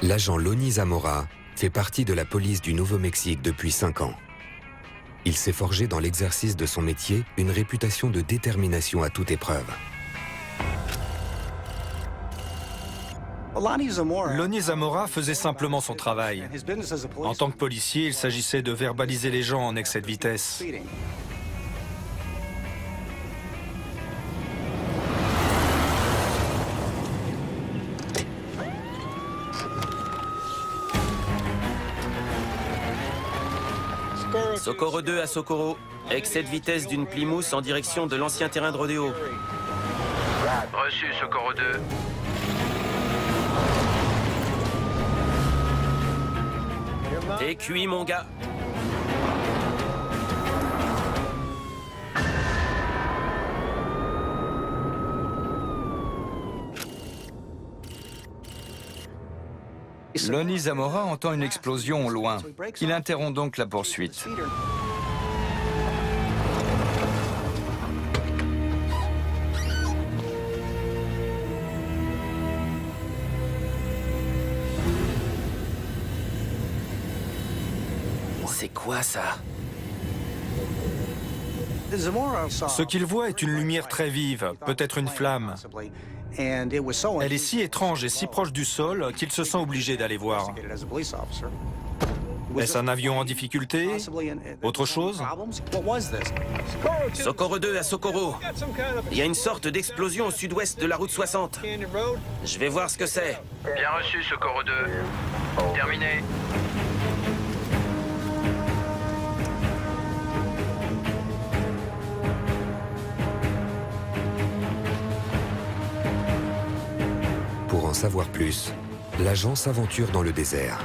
L'agent Lonnie Zamora fait partie de la police du Nouveau-Mexique depuis 5 ans. Il s'est forgé dans l'exercice de son métier une réputation de détermination à toute épreuve. Lonnie Zamora faisait simplement son travail. En tant que policier, il s'agissait de verbaliser les gens en excès de vitesse. Socorro 2 à Socorro. Excès de vitesse d'une Plymouth en direction de l'ancien terrain de rodéo. Reçu, Socorro 2. T'es cuit, mon gars. Lonnie Zamora entend une explosion au loin. Il interrompt donc la poursuite. C'est quoi ça? Ce qu'il voit est une lumière très vive, peut-être une flamme. Elle est si étrange et si proche du sol qu'il se sent obligé d'aller voir. Est-ce un avion en difficulté? Autre chose? Socorro 2 à Socorro. Il y a une sorte d'explosion au sud-ouest de la route 60. Je vais voir ce que c'est. Bien reçu, Socorro 2. Terminé. Pour en savoir plus, l'agent s'aventure dans le désert.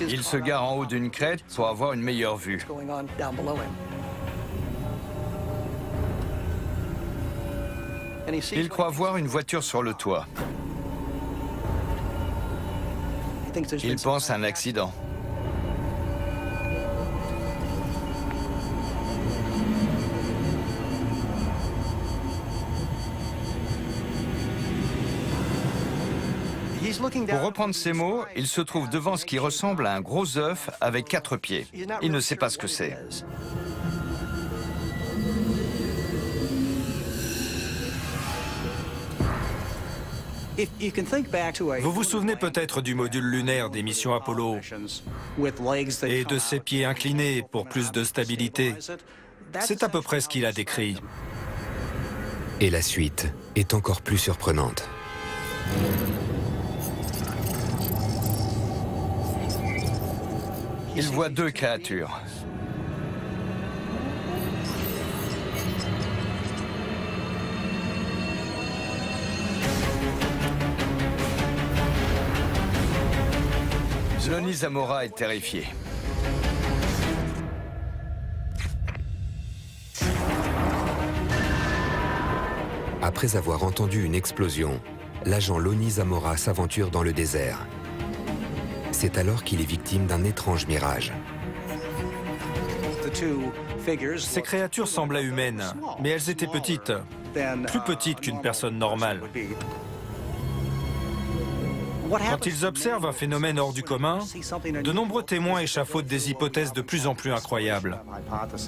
Il se gare en haut d'une crête pour avoir une meilleure vue. Il croit voir une voiture sur le toit. Il pense à un accident. Pour reprendre ses mots, il se trouve devant ce qui ressemble à un gros œuf avec 4 pieds. Il ne sait pas ce que c'est. Vous vous souvenez peut-être du module lunaire des missions Apollo et de ses pieds inclinés pour plus de stabilité. C'est à peu près ce qu'il a décrit. Et la suite est encore plus surprenante. Il voit 2 créatures. Lonnie Zamora est terrifié. Après avoir entendu une explosion, l'agent Lonnie Zamora s'aventure dans le désert. C'est alors qu'il est victime d'un étrange mirage. Ces créatures semblaient humaines, mais elles étaient petites, plus petites qu'une personne normale. Quand ils observent un phénomène hors du commun, de nombreux témoins échafaudent des hypothèses de plus en plus incroyables.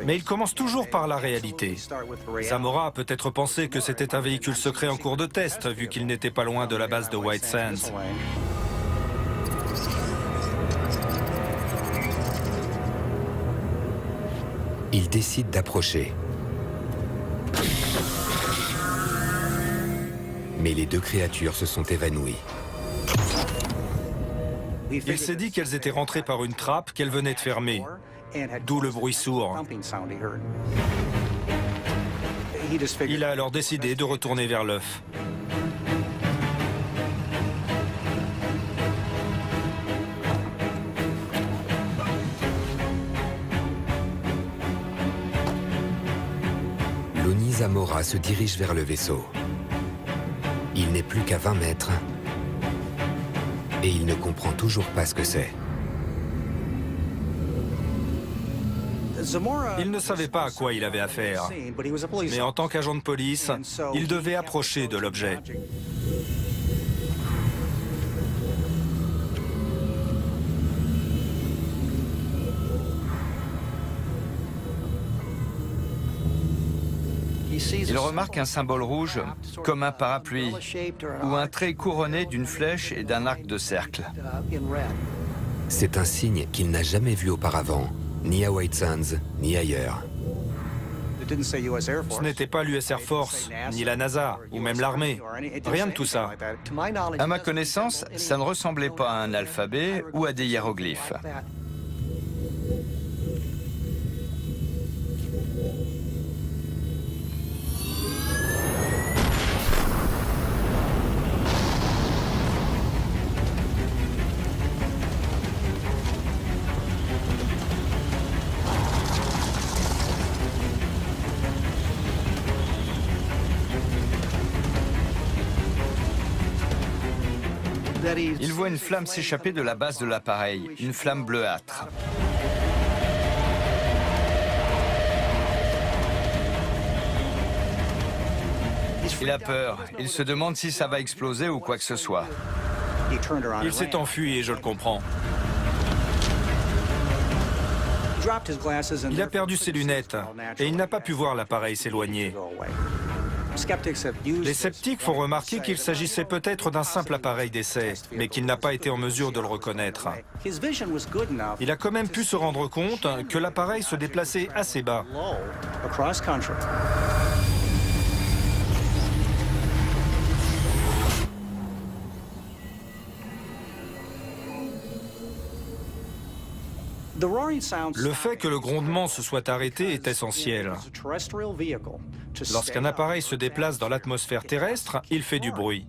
Mais ils commencent toujours par la réalité. Zamora a peut-être pensé que c'était un véhicule secret en cours de test, vu qu'il n'était pas loin de la base de White Sands. Il décide d'approcher. Mais les 2 créatures se sont évanouies. Il s'est dit qu'elles étaient rentrées par une trappe qu'elles venaient de fermer, d'où le bruit sourd. Il a alors décidé de retourner vers l'œuf. Lonnie Zamora se dirige vers le vaisseau. Il n'est plus qu'à 20 mètres et il ne comprend toujours pas ce que c'est. Il ne savait pas à quoi il avait affaire, mais en tant qu'agent de police, il devait approcher de l'objet. Il remarque un symbole rouge, comme un parapluie, ou un trait couronné d'une flèche et d'un arc de cercle. C'est un signe qu'il n'a jamais vu auparavant, ni à White Sands, ni ailleurs. Ce n'était pas l'US Air Force, ni la NASA, ou même l'armée. Rien de tout ça. À ma connaissance, ça ne ressemblait pas à un alphabet ou à des hiéroglyphes. Il voit une flamme s'échapper de la base de l'appareil, une flamme bleuâtre. Il a peur. Il se demande si ça va exploser ou quoi que ce soit. Il s'est enfui et je le comprends. Il a perdu ses lunettes et il n'a pas pu voir l'appareil s'éloigner. Les sceptiques font remarquer qu'il s'agissait peut-être d'un simple appareil d'essai, mais qu'il n'a pas été en mesure de le reconnaître. Il a quand même pu se rendre compte que l'appareil se déplaçait assez bas. Le fait que le grondement se soit arrêté est essentiel. Lorsqu'un appareil se déplace dans l'atmosphère terrestre, il fait du bruit.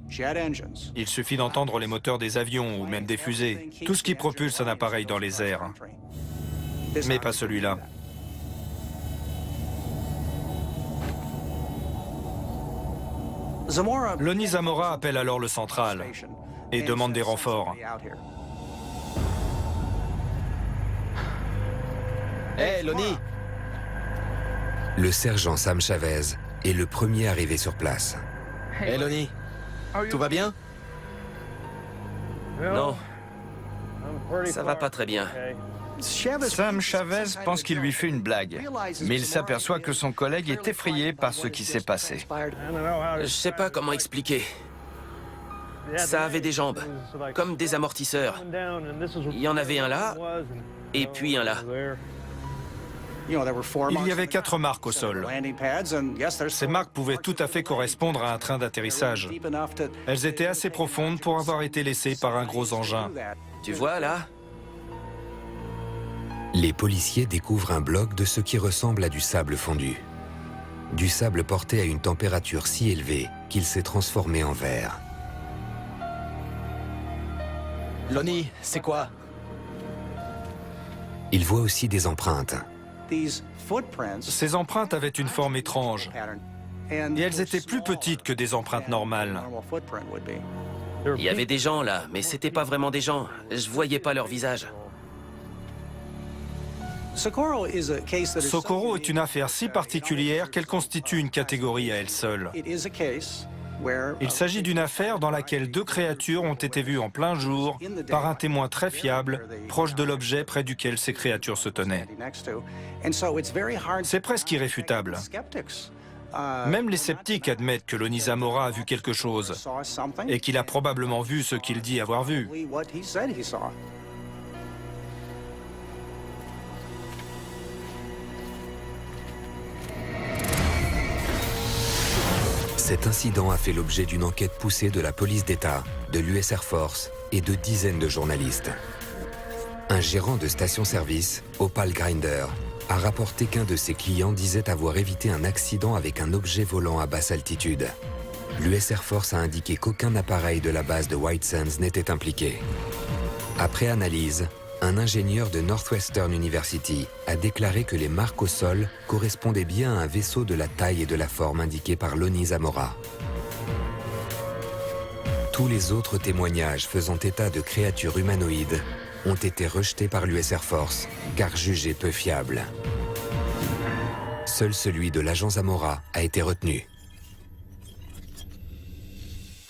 Il suffit d'entendre les moteurs des avions ou même des fusées, tout ce qui propulse un appareil dans les airs. Mais pas celui-là. Lonnie Zamora appelle alors le central et demande des renforts. Hé, Lonnie! Le sergent Sam Chavez est le premier arrivé sur place. Hé, Lonnie! Tout va bien? Non. Ça va pas très bien. Sam Chavez pense qu'il lui fait une blague, mais il s'aperçoit que son collègue est effrayé par ce qui s'est passé. Je sais pas comment expliquer. Ça avait des jambes, comme des amortisseurs. Il y en avait un là, et puis un là. Il y avait 4 marques au sol. Ces marques pouvaient tout à fait correspondre à un train d'atterrissage. Elles étaient assez profondes pour avoir été laissées par un gros engin. Tu vois là? Les policiers découvrent un bloc de ce qui ressemble à du sable fondu. Du sable porté à une température si élevée qu'il s'est transformé en verre. Lonnie, c'est quoi? Ils voient aussi des empreintes. Ces empreintes avaient une forme étrange. Et elles étaient plus petites que des empreintes normales. Il y avait des gens là, mais c'était pas vraiment des gens. Je voyais pas leur visage. Socorro est une affaire si particulière qu'elle constitue une catégorie à elle seule. Il s'agit d'une affaire dans laquelle 2 créatures ont été vues en plein jour par un témoin très fiable, proche de l'objet près duquel ces créatures se tenaient. C'est presque irréfutable. Même les sceptiques admettent que Lonnie Zamora a vu quelque chose et qu'il a probablement vu ce qu'il dit avoir vu. Cet incident a fait l'objet d'une enquête poussée de la police d'État, de l'US Air Force et de dizaines de journalistes. Un gérant de station-service, Opal Grinder, a rapporté qu'un de ses clients disait avoir évité un accident avec un objet volant à basse altitude. L'US Air Force a indiqué qu'aucun appareil de la base de White Sands n'était impliqué. Après analyse, un ingénieur de Northwestern University a déclaré que les marques au sol correspondaient bien à un vaisseau de la taille et de la forme indiquée par Lonnie Zamora. Tous les autres témoignages faisant état de créatures humanoïdes ont été rejetés par l'US Air Force, car jugés peu fiables. Seul celui de l'agent Zamora a été retenu.